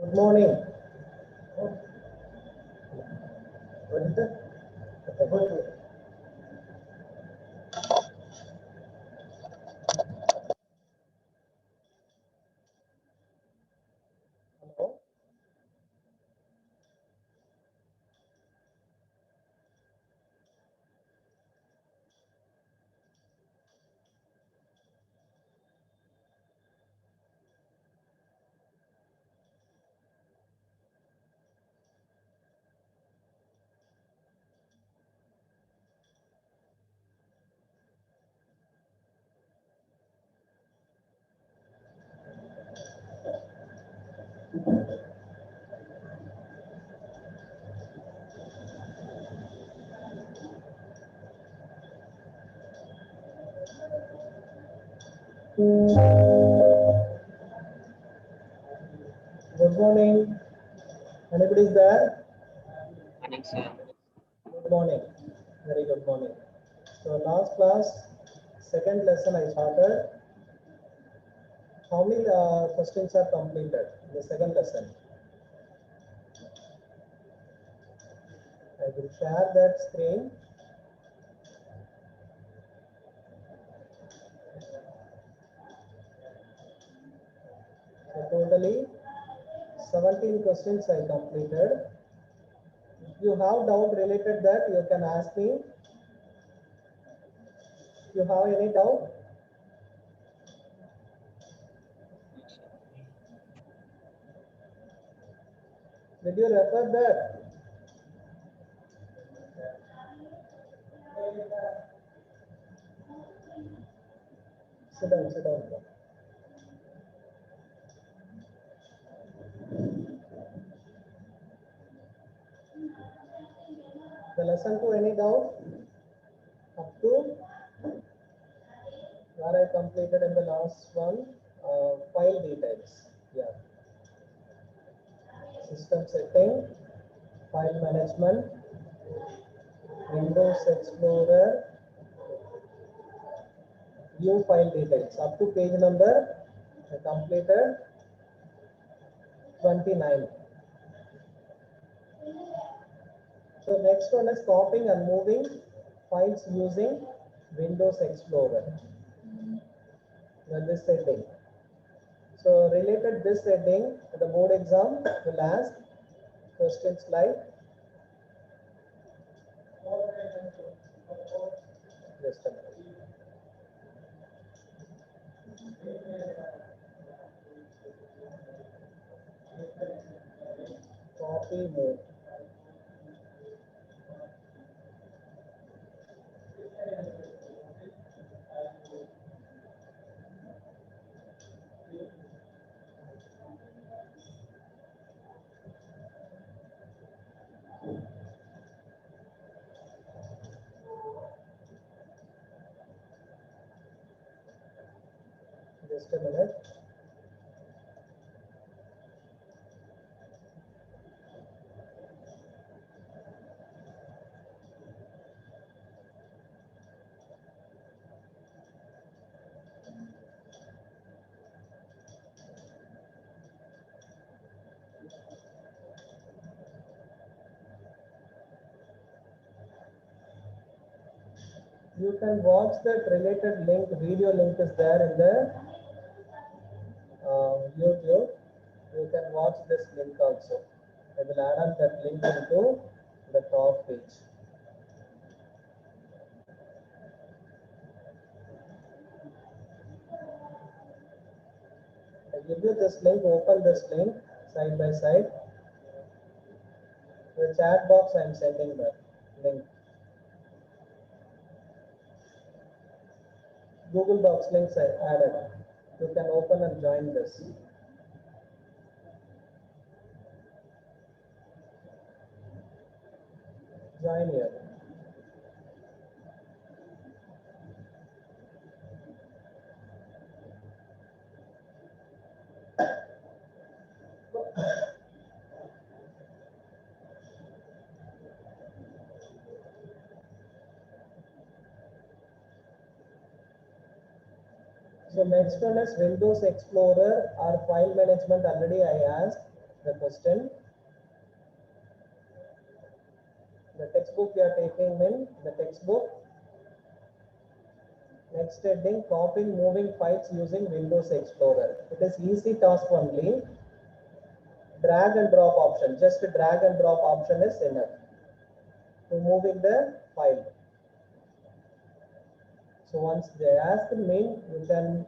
Good morning. What is that? Hello. Good morning. Anybody is there? Morning, sir. Good morning. Very good morning. So last class, second lesson I started. How many questions are completed? The second lesson. I will share that screen. So totally 17 questions I completed. If you have doubt related that, you can ask me. If you have any doubt, did you refer that? Sit down, sit down. The lesson to any doubt? Up to where I completed in the last one, file details. Yeah. System setting, file management, Windows Explorer, view file details. Up to page number, I completed 29. So next one is copying and moving files using Windows Explorer. This setting. So related this setting, the board exam will ask questions like just a minute. Copy move. Just a minute. You can watch that related link, video link is there in the YouTube. You can watch this link also. I will add on that link into the top page. I give you this link, open this link side by side. The chat box I am sending the link. Google Docs links I added. You can open and join this. Join here. So next one is Windows Explorer or file management. Already I asked. the question. The textbook you are taking in the textbook. Next heading, copying moving files using Windows Explorer. It is easy task only. Drag and drop option, just drag and drop option is enough to moving the file. So once they ask main, you can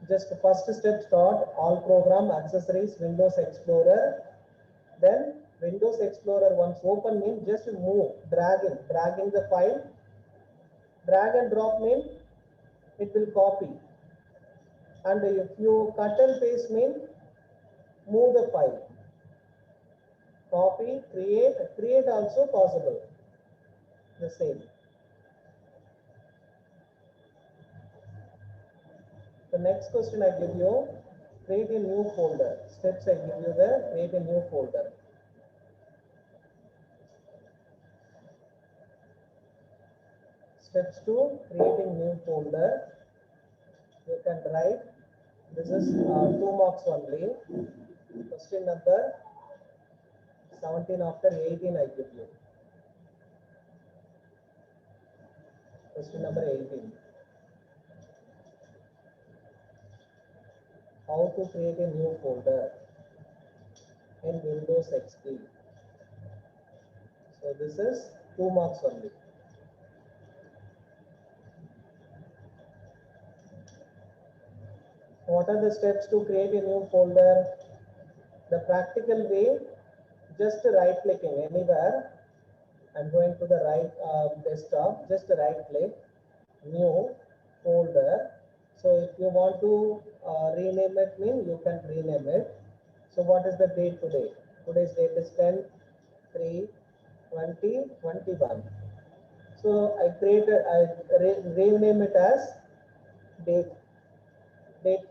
just first step start all program accessories Windows Explorer. Then Windows Explorer once open mean just move, dragging the file. Drag and drop mean it will copy. And if you cut and paste mean move the file. Copy, create also possible. The same. The next question I give you, create a new folder. Steps I give you the create a new folder. Steps to creating new folder. You can write. This is 2 marks only. Question number 17 after 18 I give you. Question number 18. How to create a new folder in Windows XP. So this is 2 marks only. What are the steps to create a new folder? The practical way, just right clicking anywhere. I'm going to the right desktop, just right click, new folder. So if you want to rename it, you can rename it. So what is the date today? Today's date is 10/3/2021. So I rename it as date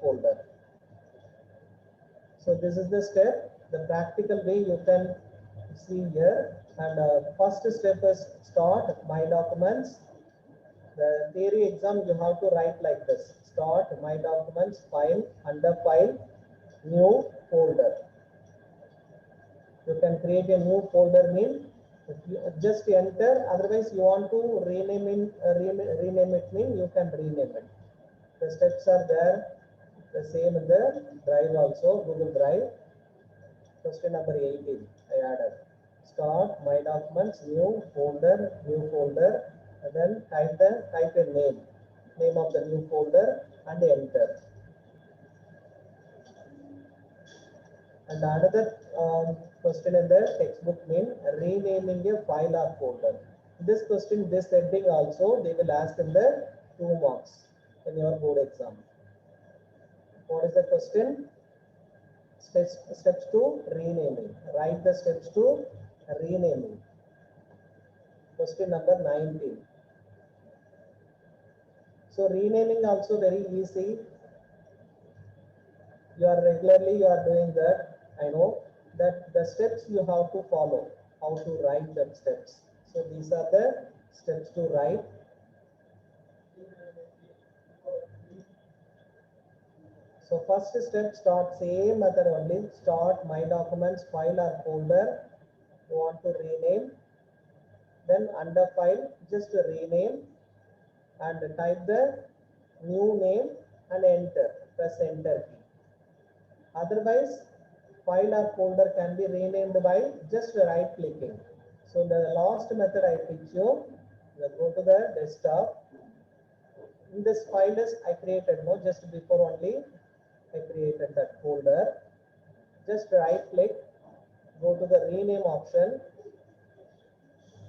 folder. So this is the step, the practical way you can see here. And first step is start my documents. The theory exam you have to write like this: start my documents, file, under file, new folder. You can create a new folder mean if you just enter. Otherwise you want to rename it mean you can rename it. The steps are there. The same in the Drive also, Google Drive. Question number 18, I added. Start my documents, new folder, and then type a name of the new folder and enter. And another question in the textbook mean renaming a file or folder. This question, this heading also they will ask in the 2 marks in your board exam. What is the question? Steps to renaming. Write the steps to renaming. Question number 19. So renaming also very easy. You are doing that. I know that the steps you have to follow. How to write the steps. So these are the steps to write. So first step, start same method only. Start my documents, file or folder. You want to rename. Then under file, just rename and type the new name and enter. Press enter key. Otherwise, file or folder can be renamed by just right clicking. So the last method I teach you. Go to the desktop. In this file is I created just before only. I created that folder. Just right click, go to the rename option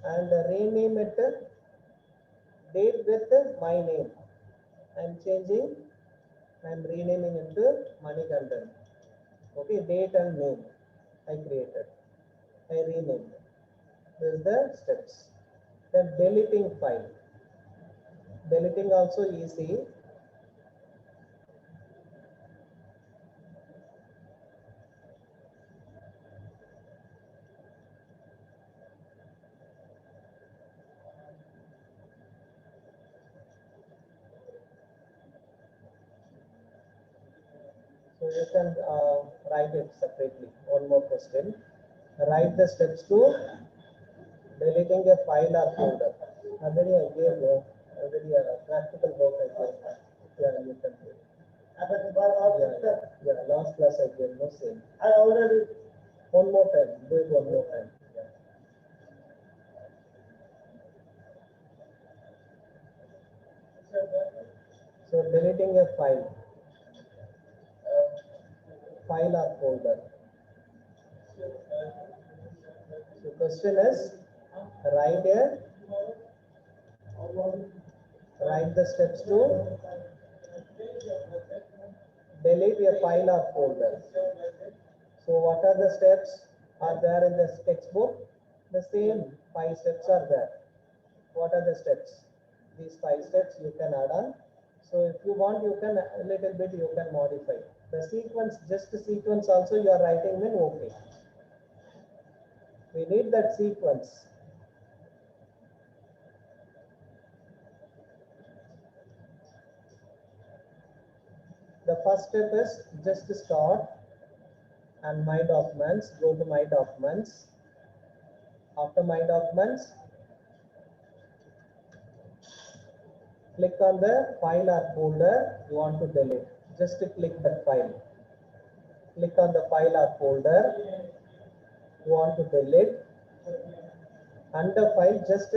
and rename it date with my name. I'm renaming it to Manikandan. Okay, date and name I created. I renamed. This is the steps. Then deleting file. Deleting also easy. So you can write it separately. One more question. Write the steps to deleting a file or folder. Already I gave you already a practical work I gave. Yeah, you can do it. Yeah, last class I gave no same. I already. One more time. Do it one more time. Yeah. So deleting a file or folder. So question is write the steps to delete a file or folder. So what are the steps are there in the textbook? The same 5 steps are there. What are the steps? These 5 steps you can add on. So if you want, you can a little bit you can modify. The sequence, just the sequence also you are writing in okay. We need that sequence. The first step is just start and my documents, go to my documents. After my documents, click on the file or folder you want to delete. Just click that file. Click on the file or folder you want to delete. Under file, just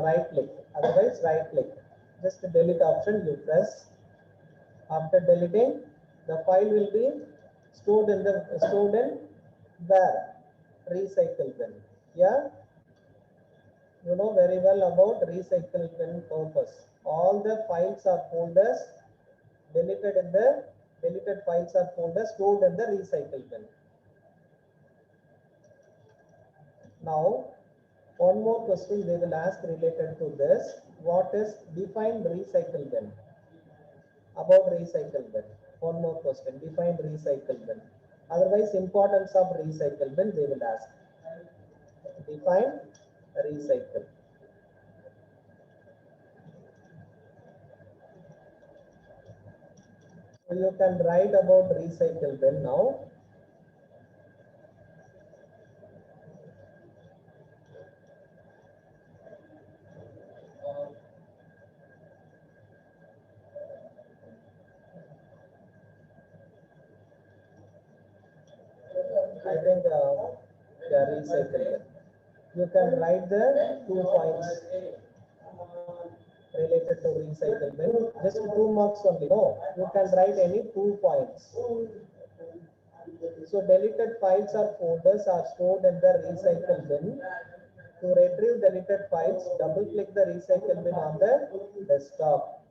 right click. Otherwise, right click. Just the delete option you press. After deleting, the file will be stored in where? Recycle bin. Yeah. You know very well about recycle bin purpose. All the files or folders deleted in the deleted files or folders stored in the recycle bin. Now, one more question they will ask related to this. What is define recycle bin? About recycle bin. One more question. Define recycle bin. Otherwise, importance of recycle bin they will ask. Define recycle. So you can write about recycle bin now. I think recycle bin. You can write the 2 points related to recycle bin. Just 2 marks only. No, you can write any 2 points. So deleted files or folders are stored in the recycle bin. To retrieve deleted files, double click the recycle bin on the desktop.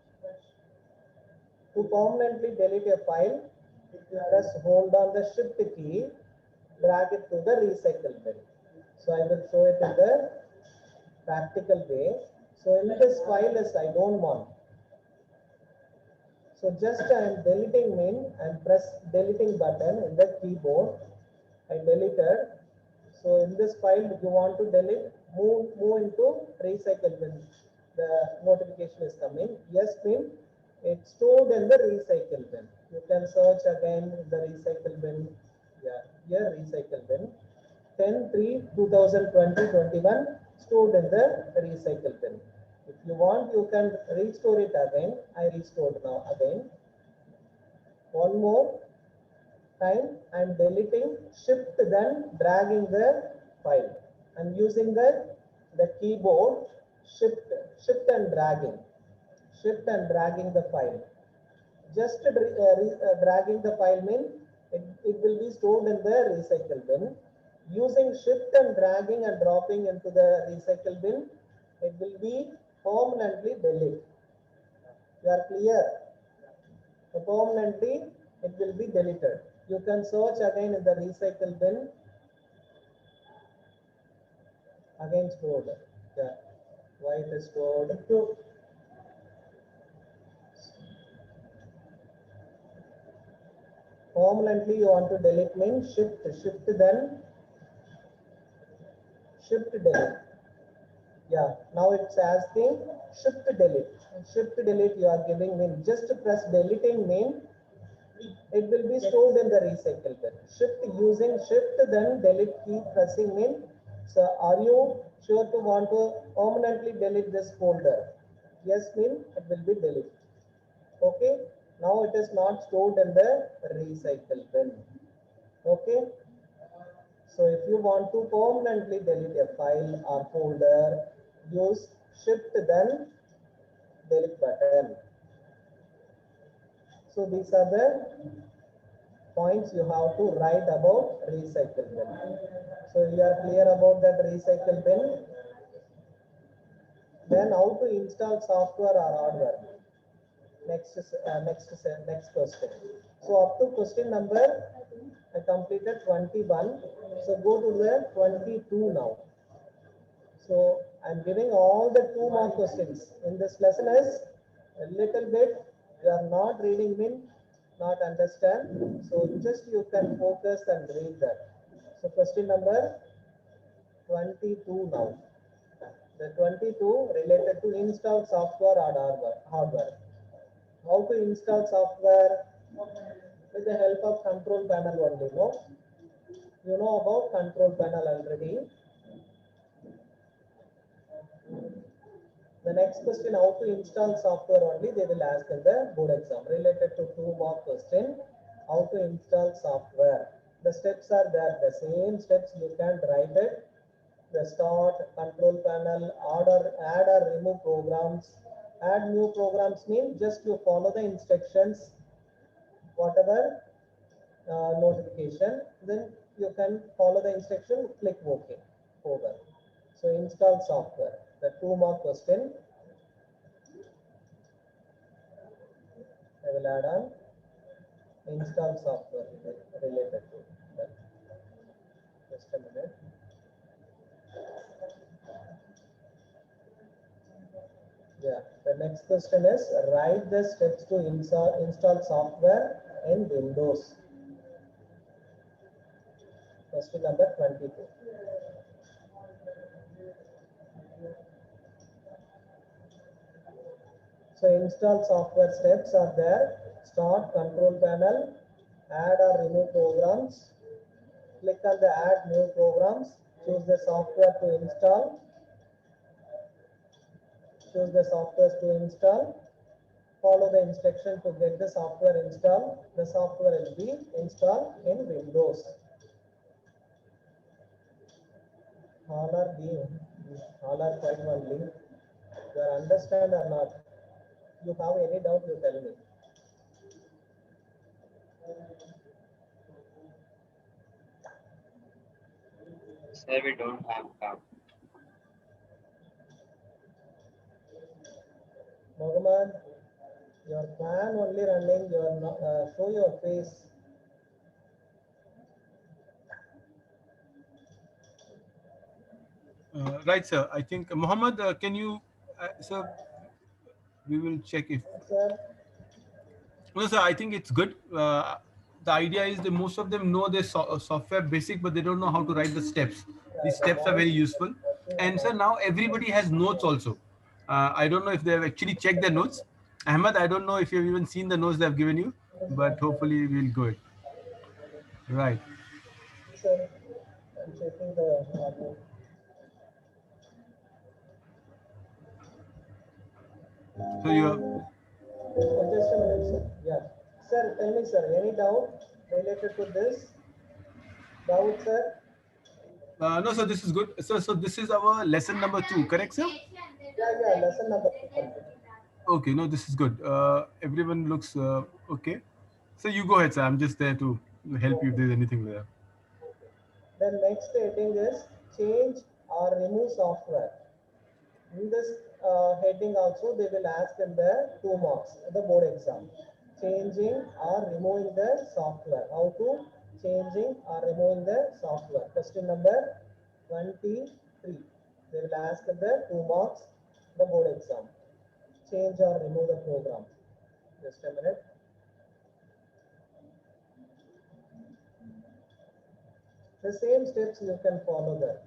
To permanently delete a file, press hold on the shift key, drag it to the recycle bin. So I will show it in the practical way. So in this file is I don't want. So just I am deleting and press deleting button in the keyboard. I deleted. So in this file you want to delete, move into recycle bin. The notification is coming. Yes mean it's stored in the recycle bin. You can search again in the recycle bin. Yeah, here recycle bin. 10/3/2020-21 stored in the recycle bin. If you want, you can restore it again. I restored now again. One more time, I am deleting, shift, then dragging the file. I am using the keyboard, shift and dragging the file. Just dragging the file means it will be stored in the recycle bin. Using shift and dragging and dropping into the recycle bin, it will be permanently deleted. You are clear? So permanently it will be deleted. You can search again in the recycle bin. Again stored. Yeah. Why it is stored? Permanently you want to delete means shift then shift delete. Yeah, now it's asking shift delete. Shift delete you are giving mean just press deleting mean It will be stored in the recycle bin. Shift using shift, then delete key pressing mean. So are you sure to want to permanently delete this folder? Yes mean it will be deleted. Okay. Now it is not stored in the recycle bin. Okay. So if you want to permanently delete a file or folder, use shift then delete button. So these are the points you have to write about recycle bin. So you are clear about that recycle bin. Then how to install software or hardware? Next question. So up to question number I completed 21. So go to the 22 now. So I'm giving all the 2 more questions in this lesson is a little bit you are not reading mean not understand. So just you can focus and read that. So question number 22 now. The 22 related to install software or hardware. How to install software with the help of control panel only, no? You know about control panel already. The next question, how to install software only, they will ask in the board exam. Related to 2 more question, how to install software. The steps are there, the same steps you can write it. The start, control panel, add or remove programs. Add new programs mean just you follow the instructions, whatever notification, then you can follow the instruction, click OK over. So install software. The 2 more question. I will add on install software related to that. Just a minute. Yeah, the next question is write the steps to install software in Windows. Question number 22. So install software steps are there. Start control panel, add or remove programs. Click on the add new programs. Choose the software to install. Choose the software to install. Follow the instruction to get the software installed. The software will be installed in Windows. All are quite only. You understand or not? You have any doubt, you tell me. Sir, we don't have card. Mohammed, your fan only running, you are not, show your face. Right, sir. I think Muhammad, can you, sir? We will check if. Sir, No, sir. I think it's good. The idea is that most of them know their software basic, but they don't know how to write the steps. These the steps are voice very is useful. working or And sir, not? now everybody has notes also. I don't know if they have actually checked their notes. Ahmed, I don't know if you've even seen the notes they've given you, but hopefully we'll go it. Right. Sir, I'm checking the audio. So you're. Just a minute, sir. Yeah. Sir, tell me, sir, any doubt related to this? Doubt, sir? No, sir, this is good. So this is our lesson number 2, correct, sir? Yeah, lesson number 2. Okay, no, this is good. Everyone looks okay. So you go ahead, sir. I'm just there to help you if there's anything there. The next heading is change or remove software. In this heading also they will ask in the 2 marks, the board exam. Changing or removing the software. How to changing or removing the software. Question number 23. They will ask in the 2 marks, the board exam. Change or remove the program. Just a minute. The same steps you can follow that.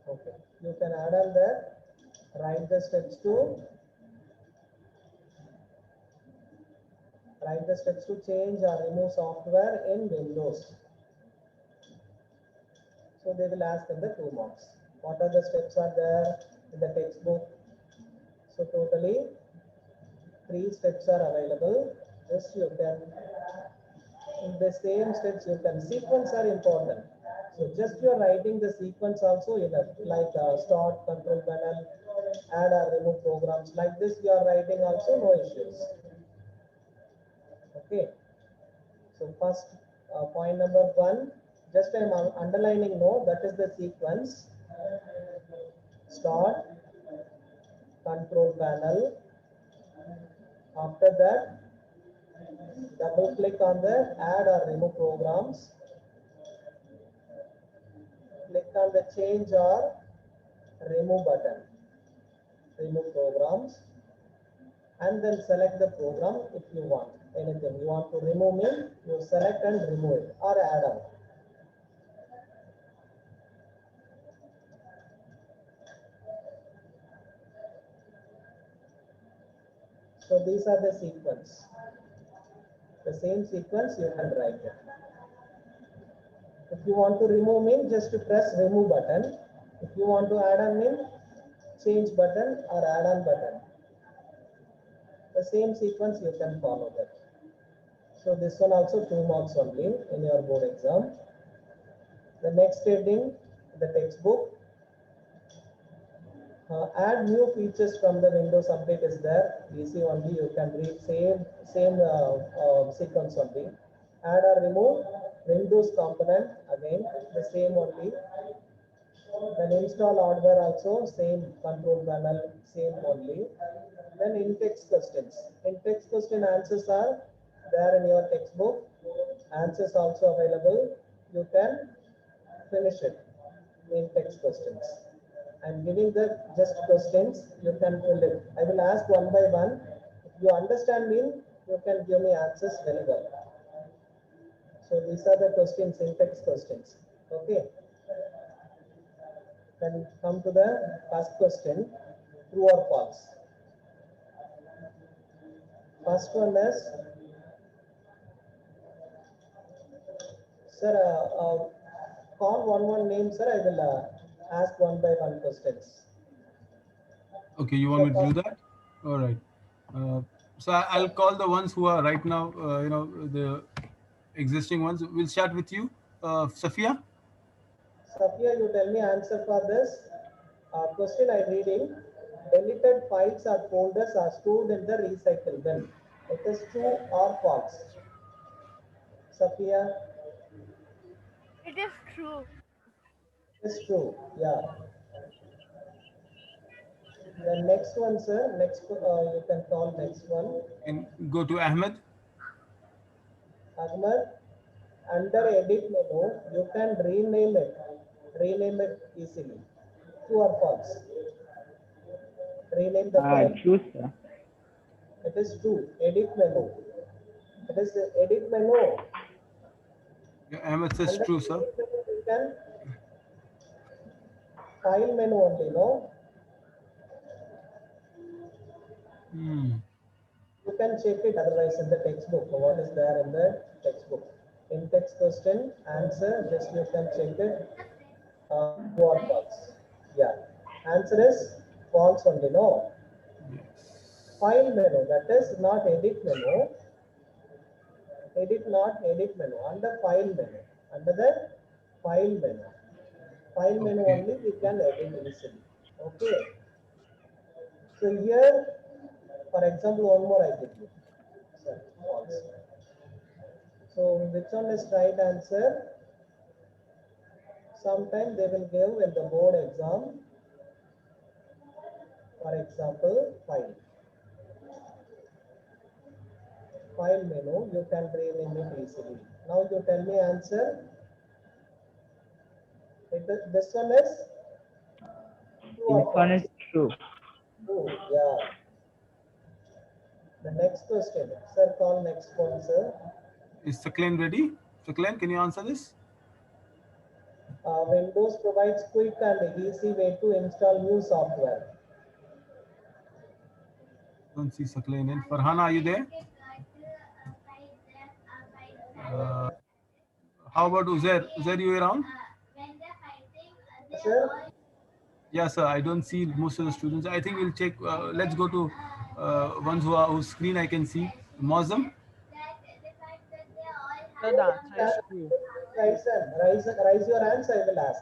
Okay, you can add on that, write the steps to Write the steps to change or remove software in Windows. So they will ask in the 2 marks. What are the steps are there in the textbook? So totally 3 steps are available. Just you can, in the same steps you can, sequence are important. So just you are writing the sequence also enough, like start, control panel, add or remove programs. Like this you are writing also, no issues. Okay. So first point number 1, just I am underlining no, that is the sequence. Start, control panel. After that, double click on the add or remove programs. Click on the change or remove button. Remove programs. And then select the program if you want. Anything you want to remove it, you select and remove it or add on. So these are the sequence. The same sequence you can write it. If you want to remove name, just to press remove button. If you want to add on name, change button or add on button. The same sequence you can follow that. So this one also 2 marks only in your board exam. The next heading, the textbook. Add new features from the Windows update is there. Easy only, you can read same sequence only. Add or remove Windows component, again the same only. Then install hardware also same, control panel same only. Then in-text questions. In-text question answers are there in your textbook. Answers also available. You can finish it in text questions. I'm giving the just questions, you can fill it. I will ask one by one. If you understand me, you can give me answers very well. So these are the questions, in-text questions. Okay. Then come to the first question, true or false. First one is, sir, call one name, sir. I will ask one by one questions. Okay, you want me to do that? All right. So I'll call the ones who are right now, the existing ones. We'll start with you, Safia. Safia, you tell me answer for this. Question I reading. Deleted files or folders are stored in the recycle bin. It is true or false? Safia? It is true. It's true. Yeah. The next one, sir. Next, you can call next one. And go to Ahmed. Ahmed, under edit menu, you can rename it. Rename it easily. True or false? Rename the file. True, sir. It is true. Edit menu. It is edit menu. Yeah, Ahmed says Under true, sir. edit menu, you can file menu only, no? You can check it otherwise in the textbook. What is there in the textbook? In text question, answer, just you can check it. True or false? Yeah. Answer is false only, no? File menu, that is not edit menu. Edit, not edit menu. Under file menu. Under the file menu. File menu Okay. only we can edit easily. Okay. So here, for example, one more I give you. Sorry, false. So which one is right answer? Sometime they will give in the board exam. For example, file. File menu, you can rename it easily. Now you tell me answer. This one is true or This one false? is true. True, yeah. The next question. Sir, call next one, sir. Is Sakleen ready? Sakleen, can you answer this? Windows provides quick and easy way to install new software. Don't see Sakleen in. Farhana, are you there? Uh, how about Uzair? Uzair, you around? Sir, Yeah, sir. I don't see most of the students. I think we'll check. Let's go to ones whose screen I can see. Mozam. So the answer is true. Raise your hands, I will ask.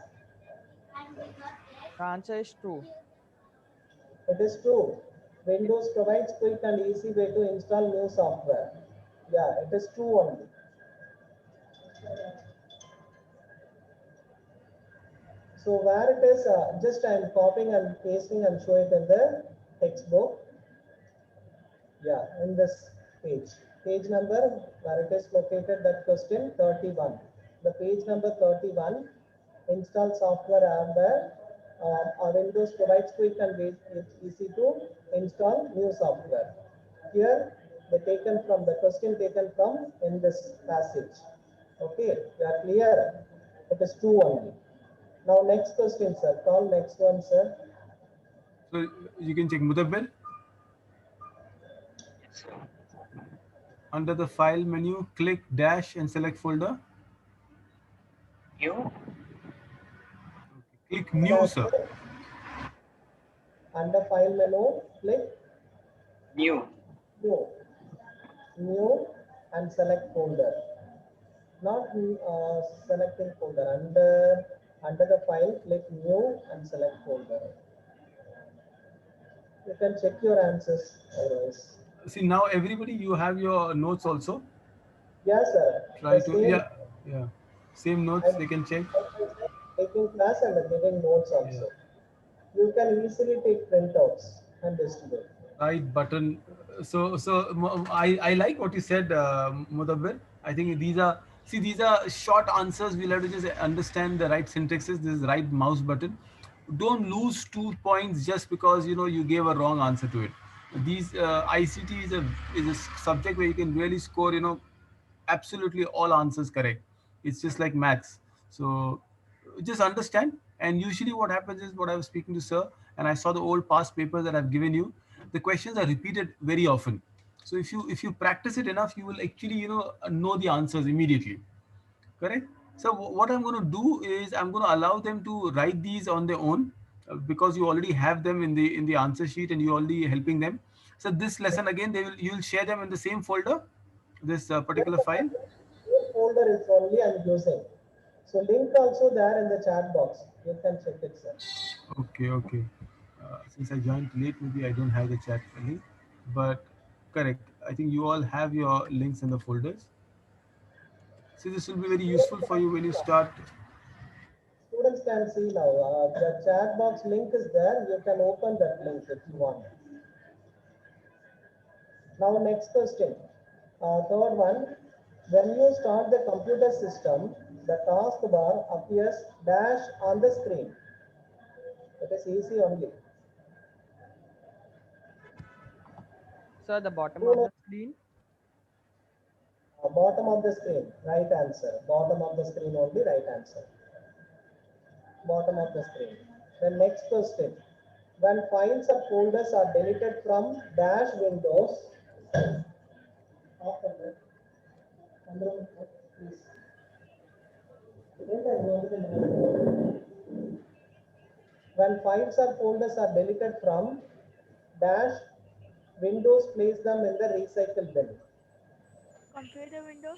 The answer is true. It is true. Windows provides quick and easy way to install new software. Yeah, it is true only. So where it is, just I am copying and pasting and show it in the textbook. Yeah, in this page. Page number where it is located, that question 31. The page number 31, install software hardware. Windows provides quick and easy to install new software. Here, they taken from the question taken from in this passage. Okay, you are clear? It is true only. Now next question, sir. Call next one, sir. So you can check Mudabbir. Yes, sir. Under the file menu, click dash and select folder. New? Click new, sir. Under file menu, click New. new, new and select folder. Not selecting folder. Under the file, click new and select folder. You can check your answers otherwise. See, now everybody, you have your notes also. Yes, sir. Try The to, same, yeah. Same notes, they can check. taking class and giving notes also. You can easily take printouts and distribute. Right button. I like what you said, Mudabbir. I think these are short answers. We'll have to just understand the right syntaxes. This is right mouse button. Don't lose 2 points just because you gave a wrong answer to it. These ICT is a subject where you can really score absolutely all answers correct. It's just like maths. So just understand. And usually what happens is, what I was speaking to sir, and I saw the old past papers that I've given you, the questions are repeated very often. So if you practice it enough, you will actually know the answers immediately. Correct. So what I'm going to do is I'm going to allow them to write these on their own, because you already have them in the answer sheet and you're already helping them. So this lesson again, you'll share them in the same folder, this particular file. Your folder is only I'm using. So link also there in the chat box. You can check it, sir. Okay, okay. Since I joined late, maybe I don't have the chat link, but correct. I think you all have your links in the folders. So this will be very useful for you when you start. Students can see now. The chat box link is there. You can open that link if you want. Now next question. Third one. When you start the computer system, the taskbar appears dash on the screen. It is easy only. Sir, the bottom of the screen. Bottom of the screen, right answer. Bottom of the screen only, right answer. Bottom of the screen. The next question. When files or folders are deleted from dash windows, when files or folders are deleted from dash windows, place them in the recycle bin. Computer window.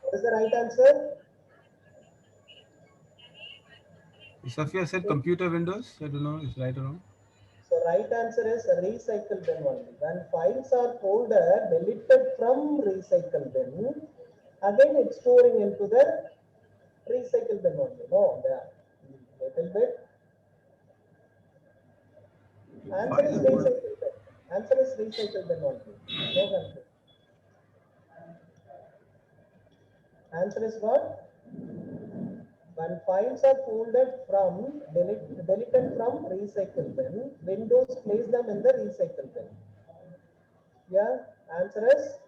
What is the right answer? Safia said computer windows. I don't know if it's right or wrong. So right answer is recycle bin only. When files are folder deleted from recycle bin, again it's storing into the recycle bin only. No, the little bit. Answer is recycle bin. Answer is recycle bin only. No country. Answer is what? When files are folded from deleted from recycle bin, Windows place them in the recycle bin. Yeah, answer is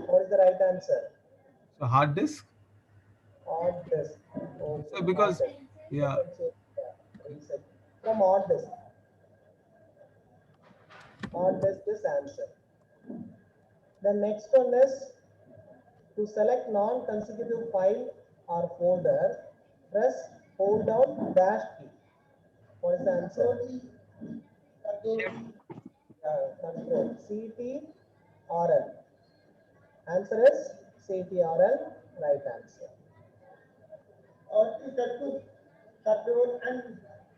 what is the right answer? So hard disk. Hard disk. Okay, So because hard disk. yeah, Recycle. From hard disk. Hard disk is answer. The next one is to select non-consecutive file or folder, press hold down dash key. What is the answer? Control CTRL. Answer is CTRL, right answer.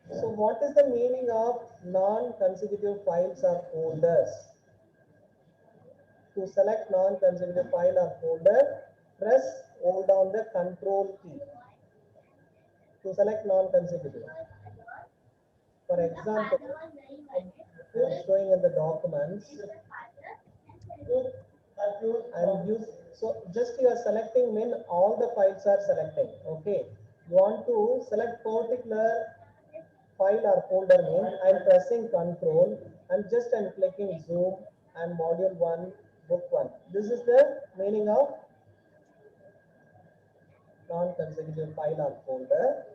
So what is the meaning of non-consecutive files or folders? To select non-consecutive file or folder, press hold down the control key. To select non-consecutive. For example, I am showing in the documents, and you, so just you are selecting when all the files are selecting. Okay, you want to select particular file or folder name. I'm pressing control and just I'm clicking zoom and module 1, book 1. This is the meaning of non-consecutive file or folder.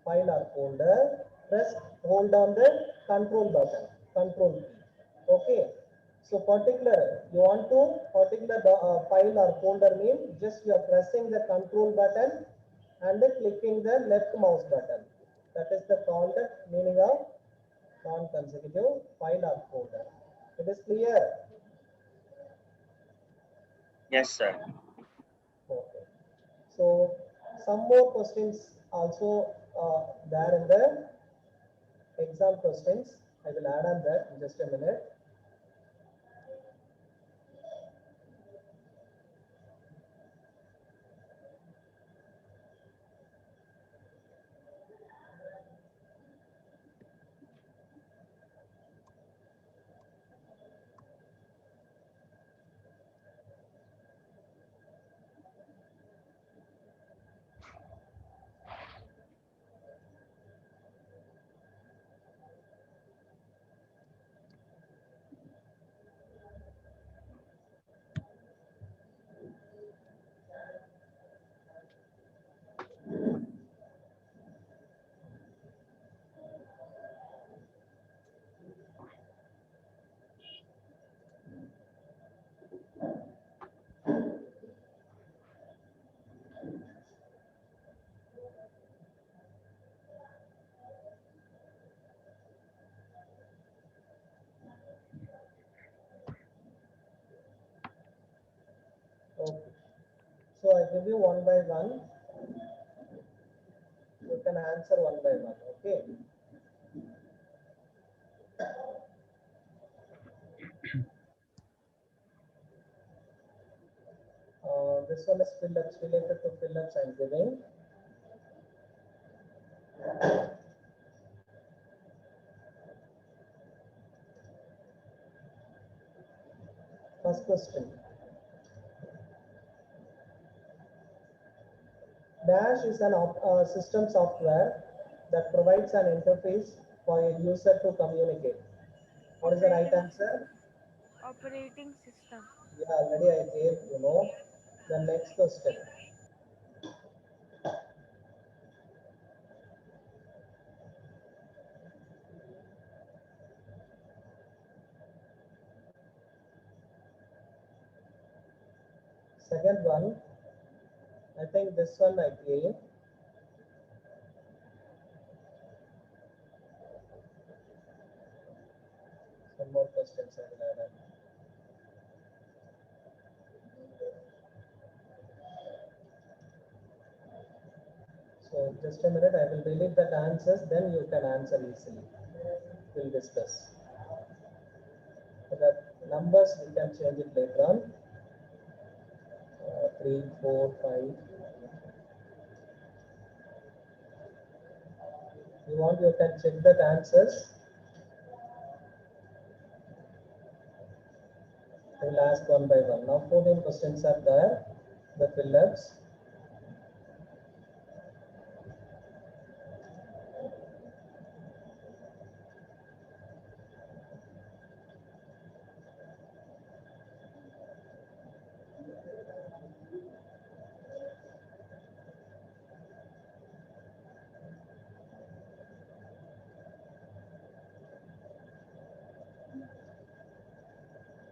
File or folder, press hold down the control button, control key. Okay, so particular, you want to particular file or folder name, just you are pressing the control button and clicking the left mouse button. That is the called meaning of non-consecutive file or folder. It is clear? Yes, sir. Okay. So some more questions also there in the exam questions. I will add on that in just a minute. Okay. So I give you one by one. You can answer one by one. Okay. This one is Philips, related to Philips I'm giving. First question. Dash is an system software that provides an interface for a user to communicate. What is the right answer? Operating system. Yeah, already I gave, you know. The next question. Second one, I think this one I gave. Some more questions I will add on. So just a minute, I will delete that answers, then you can answer easily. We'll discuss. So that numbers we can change it later on. 3, 4, 5. You want, you can check that answers. I will ask one by one. Now 14 questions are there. The Philips.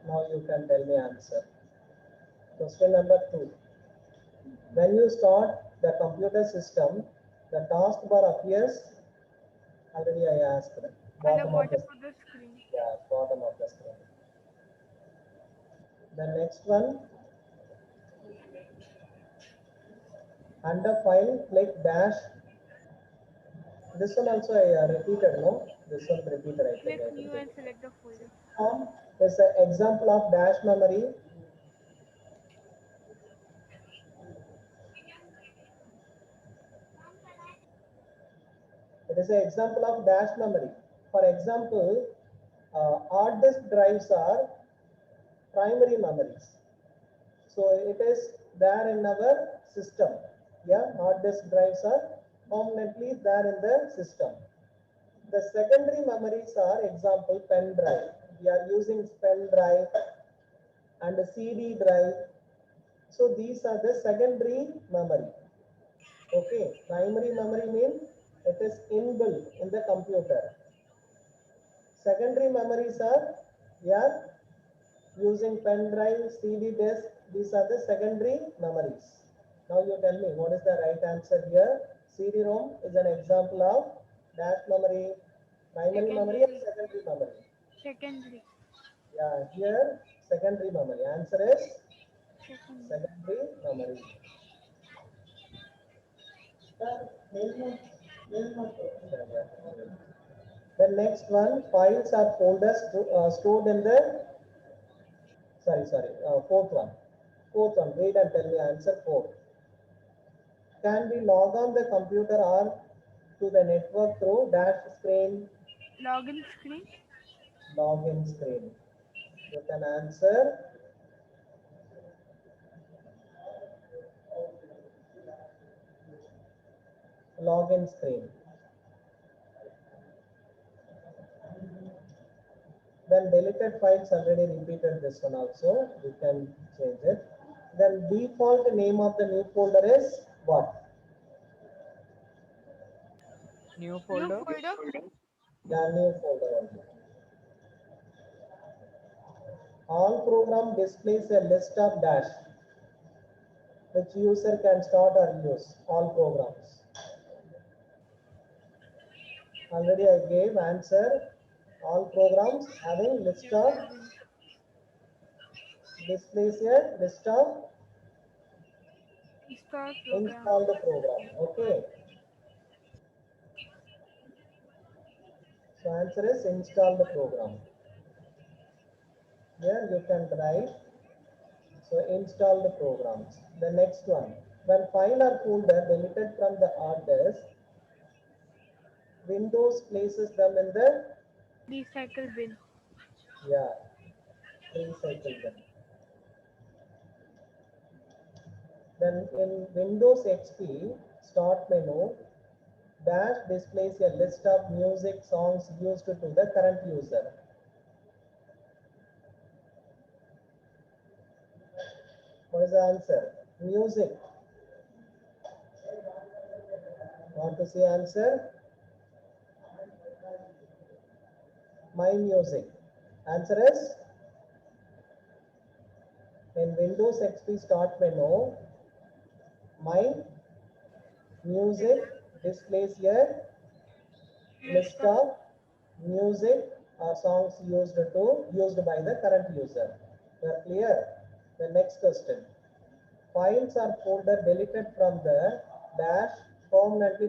Now you can tell me answer. Question number 2. When you start the computer system, the taskbar appears. Already I asked. At the Bottom of bottom the of the screen. yeah, bottom of the screen. The next one. Under file, click dash. This one also I repeated, no? This one repeated, I think. Click new and select the folder. Is an example of dash memory. It is an example of dash memory. For example, hard disk drives are primary memories. So it is there in our system. Yeah, hard disk drives are permanently there in the system. The secondary memories are example pen drive. We are using pen drive and a CD drive. So these are the secondary memory. Okay, primary memory means it is inbuilt in the computer. Secondary memories are we are using pen drive, CD disk. These are the secondary memories. Now you tell me what is the right answer here. CD-ROM is an example of dash memory, primary memory and secondary memory. Secondary. Yeah, here secondary memory. Answer is secondary memory. The next one, files or folders stored in the fourth one. Fourth one, read and tell me answer 4. Can we log on the computer or to the network through dash screen, Login screen. login screen? You can answer. Login screen. Then deleted files already repeated this one also. We can change it. Then default name of the new folder is what? New folder. New folder. Yeah, new folder only. All program displays a list of dash which user can start or use. All programs. Already I gave answer. All programs having list of displays a list of Install program. installed program. Okay. So answer is installed program. Here you can write. So install the programs. The next one, when file or folder deleted from the hard disk, Windows places them in the Recycle bin. recycle bin. Then in Windows XP start menu, dash displays a list of music songs used to the current user. What is the answer? Music. Want to see answer? My music. Answer is in Windows XP start menu, my music displays a list of music or songs used by the current user. We are clear? The next question. Files or folder deleted from the dash permanently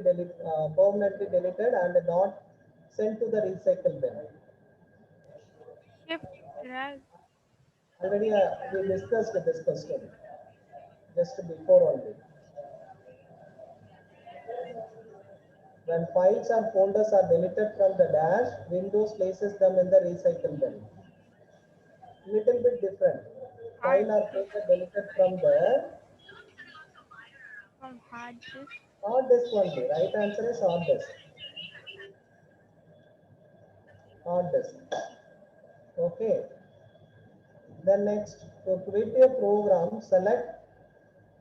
deleted and not sent to the recycle bin. Shift drag. Already we discussed this question just before only. When files or folders are deleted from the dash, Windows places them in the recycle bin. Little bit different. File or folder deleted from the From hard disk. hard disk only. Right answer is hard disk. Hard disk. Okay. Then next, to create a program, select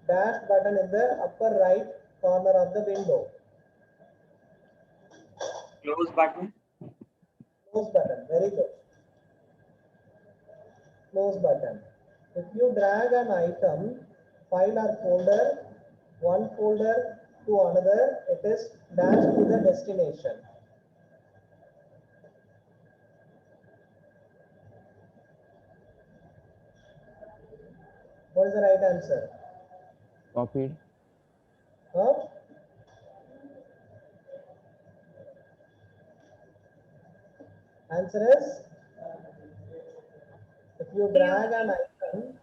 dash button in the upper right corner of the window. Close button. Close button. Very good. close button. If you drag an item, file or folder, one folder to another, it is dashed to the destination. What is the right answer? Copied. Huh? Answer is, if you drag an item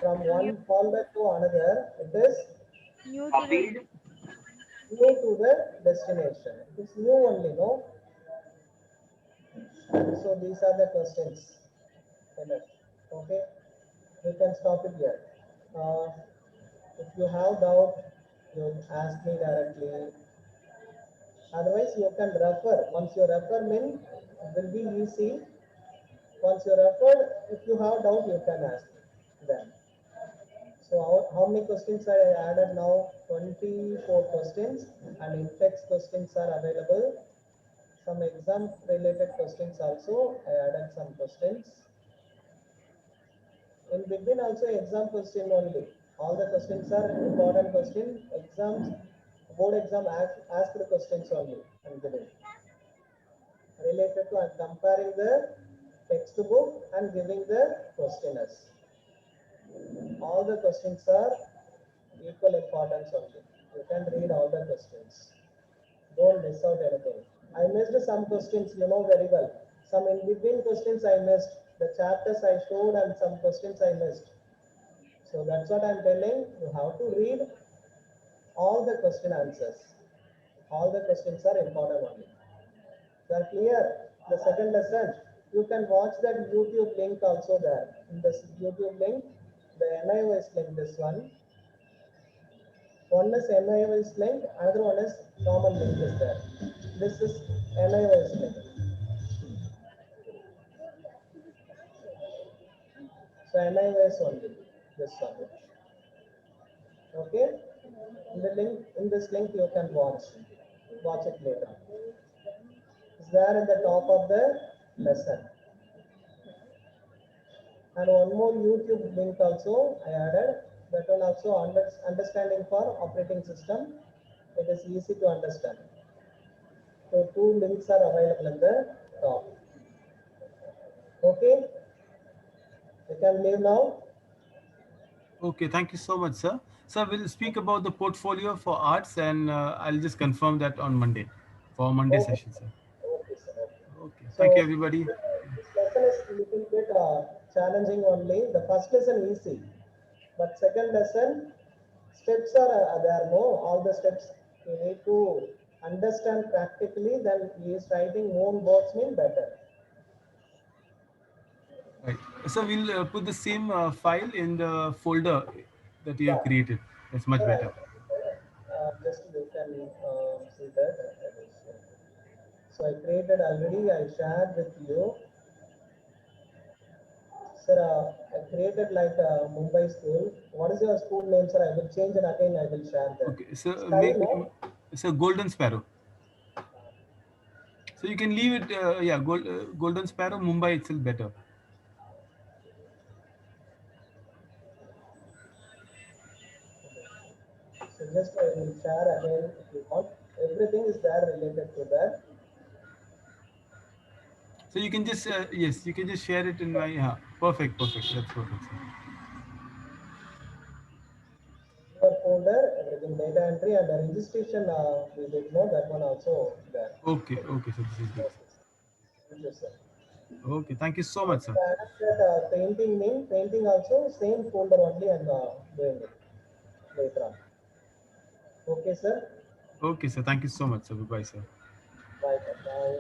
from one folder to another, it is New to Copied. the new to the destination. It is new only, no? So these are the questions. Okay, you can stop it here. If you have doubt, you ask me directly. Otherwise, you can refer. Once you refer, mean it will be easy. Once you refer, if you have doubt, you can ask then. So how many questions I added now? 24 questions, and in-text questions are available. Some exam related questions also, I added some questions. In between also exam question only. All the questions are important questions. Exams, board exam asked questions only I'm giving. Related to comparing the textbook and giving the questionnaires. All the questions are equal importance only. You can read all the questions. Don't miss out anything. I missed some questions, you know very well. Some in between questions I missed. The chapters I showed and some questions I missed. So that's what I'm telling. You have to read all the question answers. All the questions are important only. They are clear. The second lesson, you can watch that YouTube link also there. In this YouTube link, the NIOS link, this one. One is NIOS link, another one is common link is there. This is NIOS link. So NIOS only, this one. Okay? In this link you can watch it later. It's there in the top of the lesson. And one more YouTube link also I added. That one also understanding for operating system. It is easy to understand. So two links are available in the top. Okay? You can leave now. Okay, thank you so much, sir. Sir, we'll speak about the portfolio for arts, and I'll just confirm that on Monday, for Monday Okay. session, sir. Okay, sir. Okay. Okay, So thank you, everybody. this lesson is a little bit challenging only. The first lesson easy, but second lesson steps are there. No, all the steps you need to understand practically. Then he is writing own words mean better. Right. So we'll put the same file in the folder that you have Yeah. created. That's much better. Just you can see that. So I created already. I shared with you. Sir, I created like Mumbai school. What is your school name, sir? I will change it again. I will share that. Okay, so Sky, no? it's a golden sparrow. So you can leave it, yeah, golden sparrow, Mumbai itself better. So just I will share again if you want. Everything is there related to that. So you can just, yes, you can just share it in my, perfect, that's perfect, sir. Your folder, everything data entry and the registration, we did know that one also there. Okay, so this is good. Thank you, sir. Okay, thank you so much, sir. That painting name, painting also same folder only and doing it later on. Okay, sir. Okay, sir. Thank you so much, sir. Bye, sir. Bye. Bye.